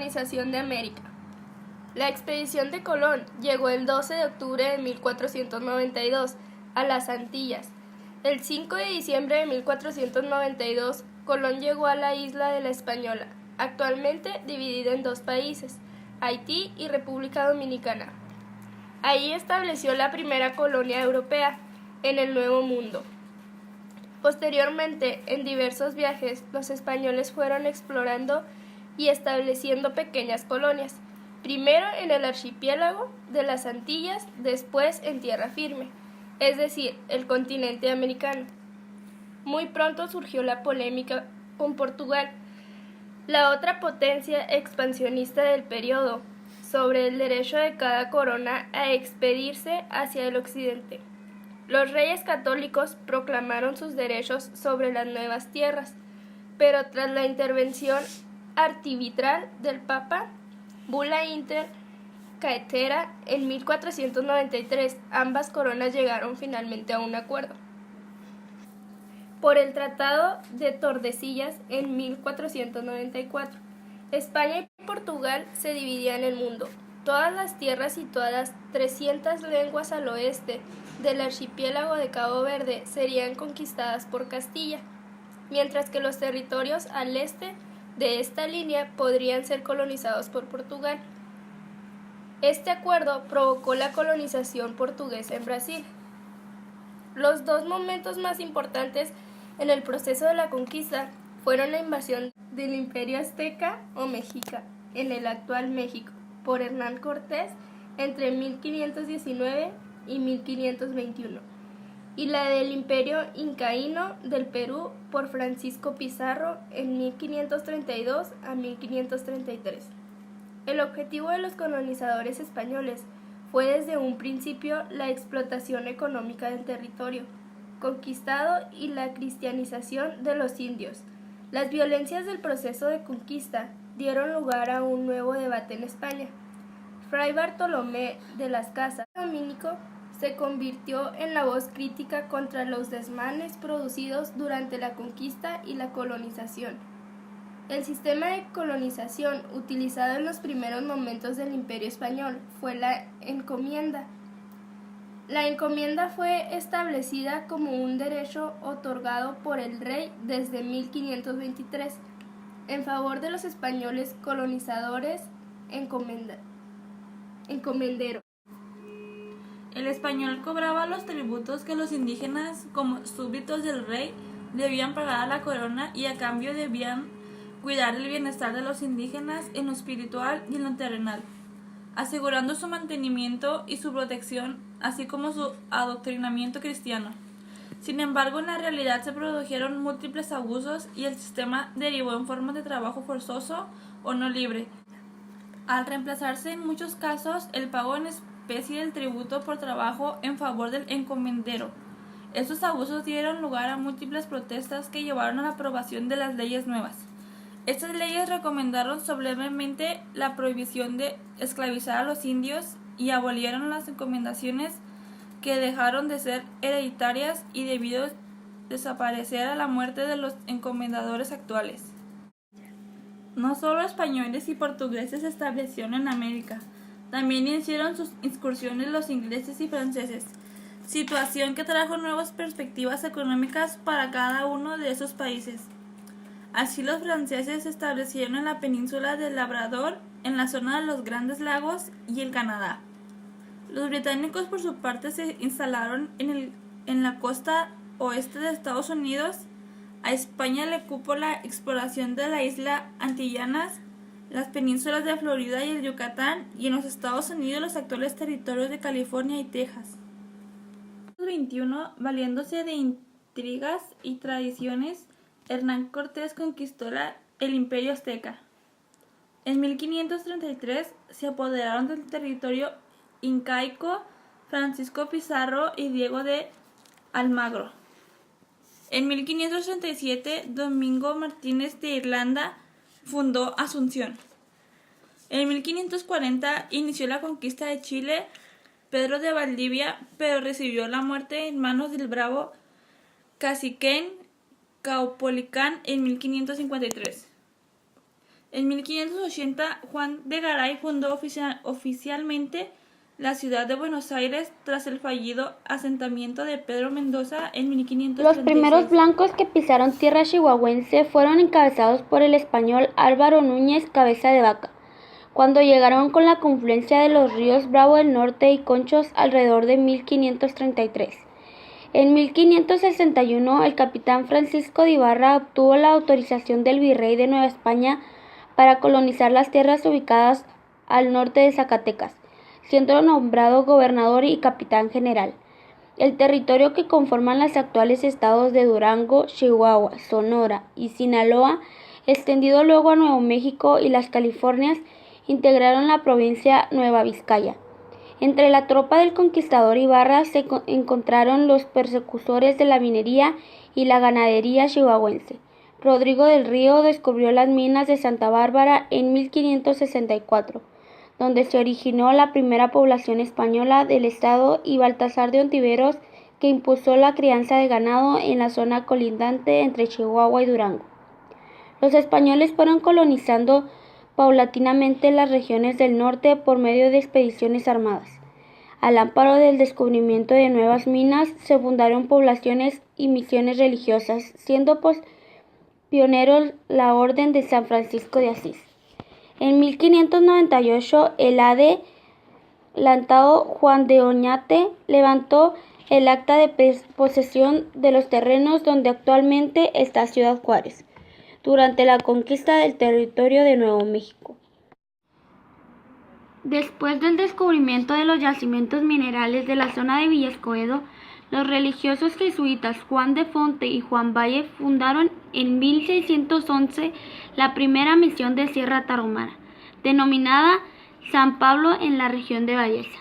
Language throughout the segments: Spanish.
Colonización de América. La expedición de Colón llegó el 12 de octubre de 1492 a las Antillas. El 5 de diciembre de 1492, Colón llegó a la isla de La Española, actualmente dividida en dos países, Haití y República Dominicana. Allí estableció la primera colonia europea en el Nuevo Mundo. Posteriormente, en diversos viajes, los españoles fueron explorando y estableciendo pequeñas colonias, primero en el archipiélago de las Antillas, después en tierra firme, es decir, el continente americano. Muy pronto surgió la polémica con Portugal, la otra potencia expansionista del periodo, sobre el derecho de cada corona a expedirse hacia el occidente. Los reyes católicos proclamaron sus derechos sobre las nuevas tierras, pero tras la intervención arbitral del Papa, Bula Inter Caetera, en 1493, ambas coronas llegaron finalmente a un acuerdo. Por el Tratado de Tordesillas en 1494, España y Portugal se dividían el mundo. Todas las tierras situadas 300 leguas al oeste del archipiélago de Cabo Verde serían conquistadas por Castilla, mientras que los territorios al este de esta línea podrían ser colonizados por Portugal. Este acuerdo provocó la colonización portuguesa en Brasil. Los dos momentos más importantes en el proceso de la conquista fueron la invasión del Imperio Azteca o Mexica en el actual México por Hernán Cortés entre 1519 y 1521, y la del Imperio Incaíno del Perú por Francisco Pizarro en 1532 a 1533. El objetivo de los colonizadores españoles fue desde un principio la explotación económica del territorio conquistado y la cristianización de los indios. Las violencias del proceso de conquista dieron lugar a un nuevo debate en España. Fray Bartolomé de las Casas, dominico, se convirtió en la voz crítica contra los desmanes producidos durante la conquista y la colonización. El sistema de colonización utilizado en los primeros momentos del Imperio Español fue la encomienda. La encomienda fue establecida como un derecho otorgado por el rey desde 1523 en favor de los españoles colonizadores encomenderos. El español cobraba los tributos que los indígenas, como súbditos del rey, debían pagar a la corona y a cambio debían cuidar el bienestar de los indígenas en lo espiritual y en lo terrenal, asegurando su mantenimiento y su protección, así como su adoctrinamiento cristiano. Sin embargo, en la realidad se produjeron múltiples abusos y el sistema derivó en formas de trabajo forzoso o no libre, al reemplazarse en muchos casos el pago en especie del tributo por trabajo en favor del encomendero. Estos abusos dieron lugar a múltiples protestas que llevaron a la aprobación de las leyes nuevas. Estas leyes recomendaron solemnemente la prohibición de esclavizar a los indios y abolieron las encomendaciones que dejaron de ser hereditarias y debido desaparecer a la muerte de los encomendadores actuales. No solo españoles y portugueses se establecieron en América, también hicieron sus incursiones los ingleses y franceses, situación que trajo nuevas perspectivas económicas para cada uno de esos países. Así los franceses se establecieron en la península del Labrador, en la zona de los Grandes Lagos y el Canadá. Los británicos por su parte se instalaron en la costa oeste de Estados Unidos. A España le cupo la exploración de la isla Antillanas, las penínsulas de Florida y el Yucatán, y en los Estados Unidos los actuales territorios de California y Texas. En el siglo XXI, valiéndose de intrigas y tradiciones, Hernán Cortés conquistó el Imperio Azteca. En 1533 se apoderaron del territorio incaico Francisco Pizarro y Diego de Almagro. En 1537, Domingo Martínez de Irlanda fundó Asunción. En 1540 inició la conquista de Chile Pedro de Valdivia, pero recibió la muerte en manos del bravo caciquén Caupolicán en 1553. En 1580, Juan de Garay fundó oficialmente la ciudad de Buenos Aires tras el fallido asentamiento de Pedro Mendoza en 1536. Los primeros blancos que pisaron tierra chihuahuense fueron encabezados por el español Álvaro Núñez Cabeza de Vaca, cuando llegaron con la confluencia de los ríos Bravo del Norte y Conchos alrededor de 1533. En 1561, el capitán Francisco de Ibarra obtuvo la autorización del virrey de Nueva España para colonizar las tierras ubicadas al norte de Zacatecas, siendo nombrado gobernador y capitán general. El territorio que conforman los actuales estados de Durango, Chihuahua, Sonora y Sinaloa, extendido luego a Nuevo México y las Californias, integraron la provincia Nueva Vizcaya. Entre la tropa del conquistador Ibarra se encontraron los persecutorios de la minería y la ganadería chihuahuense. Rodrigo del Río descubrió las minas de Santa Bárbara en 1564, donde se originó la primera población española del estado, y Baltasar de Ontiveros, que impulsó la crianza de ganado en la zona colindante entre Chihuahua y Durango. Los españoles fueron colonizando paulatinamente las regiones del norte por medio de expediciones armadas. Al amparo del descubrimiento de nuevas minas, se fundaron poblaciones y misiones religiosas, siendo pioneros la Orden de San Francisco de Asís. En 1598, el adelantado Juan de Oñate levantó el acta de posesión de los terrenos donde actualmente está Ciudad Juárez, durante la conquista del territorio de Nuevo México. Después del descubrimiento de los yacimientos minerales de la zona de Villa Escobedo, los religiosos jesuitas Juan de Fonte y Juan Valle fundaron en 1611 la primera misión de Sierra Tarahumara, denominada San Pablo en la región de Bayelsa.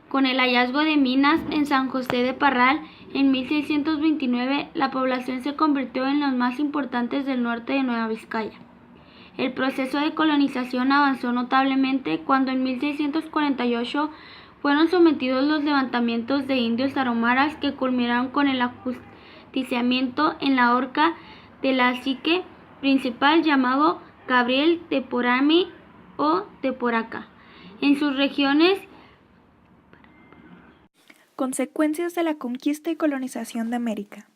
Con el hallazgo de minas en San José de Parral en 1629, la población se convirtió en los más importantes del norte de Nueva Vizcaya. El proceso de colonización avanzó notablemente cuando en 1648 fueron sometidos los levantamientos de indios tarahumaras que culminaron con el ajusticiamiento en la horca del cacique principal llamado Gabriel Teporami o Teporaca. En sus regiones. Consecuencias de la conquista y colonización de América.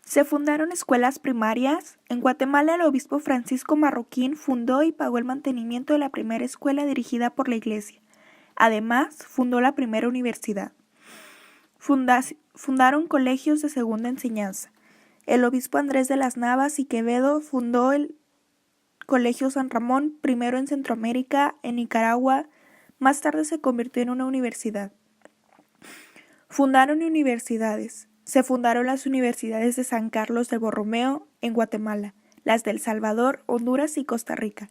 Se fundaron escuelas primarias. En Guatemala, el obispo Francisco Marroquín fundó y pagó el mantenimiento de la primera escuela dirigida por la Iglesia. Además, fundó la primera universidad. Fundaron colegios de segunda enseñanza. El obispo Andrés de las Navas y Quevedo fundó el Colegio San Ramón, primero en Centroamérica, en Nicaragua. Más tarde se convirtió en una universidad. Fundaron universidades. Se fundaron las universidades de San Carlos de Borromeo, en Guatemala, las de El Salvador, Honduras y Costa Rica.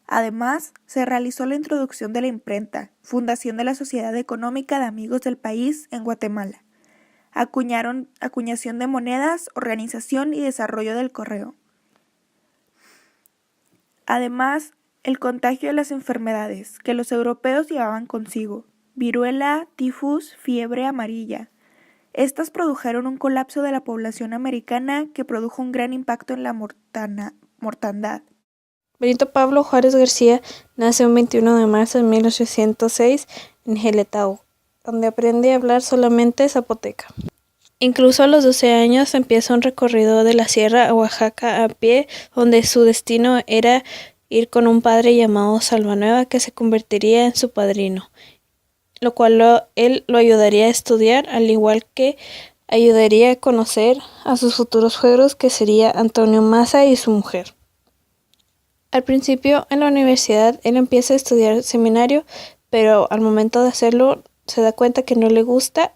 Además, se realizó la introducción de la imprenta, fundación de la Sociedad Económica de Amigos del País en Guatemala, acuñación de monedas, organización y desarrollo del correo. Además, el contagio de las enfermedades que los europeos llevaban consigo: viruela, tifus, fiebre amarilla. Estas produjeron un colapso de la población americana que produjo un gran impacto en la mortandad. Benito Pablo Juárez García nace un 21 de marzo de 1806 en Geletao, donde aprende a hablar solamente zapoteca. Incluso a los 12 años empieza un recorrido de la sierra a Oaxaca a pie, donde su destino era ir con un padre llamado Salvanueva, que se convertiría en su padrino, lo cual él lo ayudaría a estudiar, al igual que ayudaría a conocer a sus futuros suegros, que sería Antonio Maza y su mujer. Al principio, en la universidad, él empieza a estudiar seminario, pero al momento de hacerlo se da cuenta que no le gusta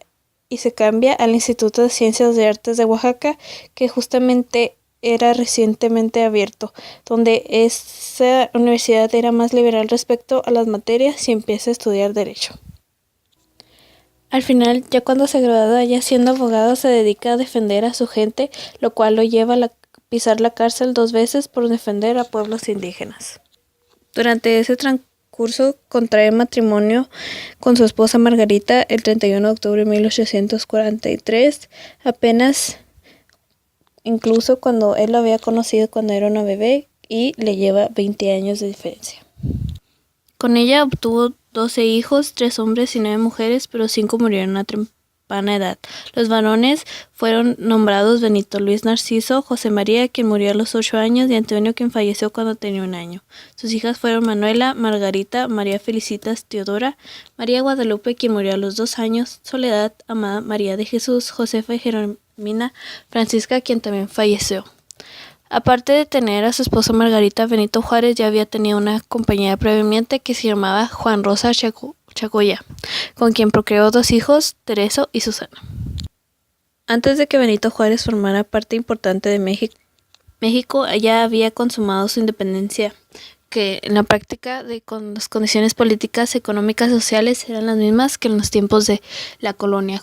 y se cambia al Instituto de Ciencias de Artes de Oaxaca, que justamente era recientemente abierto, donde esa universidad era más liberal respecto a las materias, y empieza a estudiar Derecho. Al final, ya cuando se gradúa, ya siendo abogado, se dedica a defender a su gente, lo cual lo lleva a pisar la cárcel 2 veces por defender a pueblos indígenas. Durante ese transcurso contrae matrimonio con su esposa Margarita el 31 de octubre de 1843, apenas incluso cuando él la había conocido cuando era una bebé, y le lleva 20 años de diferencia. Con ella obtuvo 12 hijos, 3 hombres y 9 mujeres, pero 5 murieron a temprana edad. Los varones fueron nombrados Benito Luis Narciso, José María, quien murió a los 8 años, y Antonio, quien falleció cuando tenía 1 año. Sus hijas fueron Manuela, Margarita, María Felicitas, Teodora, María Guadalupe, quien murió a los 2 años, Soledad, Amada María de Jesús, Josefa y Jeremina, Francisca, quien también falleció. Aparte de tener a su esposa Margarita, Benito Juárez ya había tenido una compañera previamente que se llamaba Juan Rosa Chagoya, con quien procreó 2 hijos, Tereso y Susana. Antes de que Benito Juárez formara parte importante de México ya había consumado su independencia, que en la práctica las condiciones políticas, económicas y sociales eran las mismas que en los tiempos de la colonia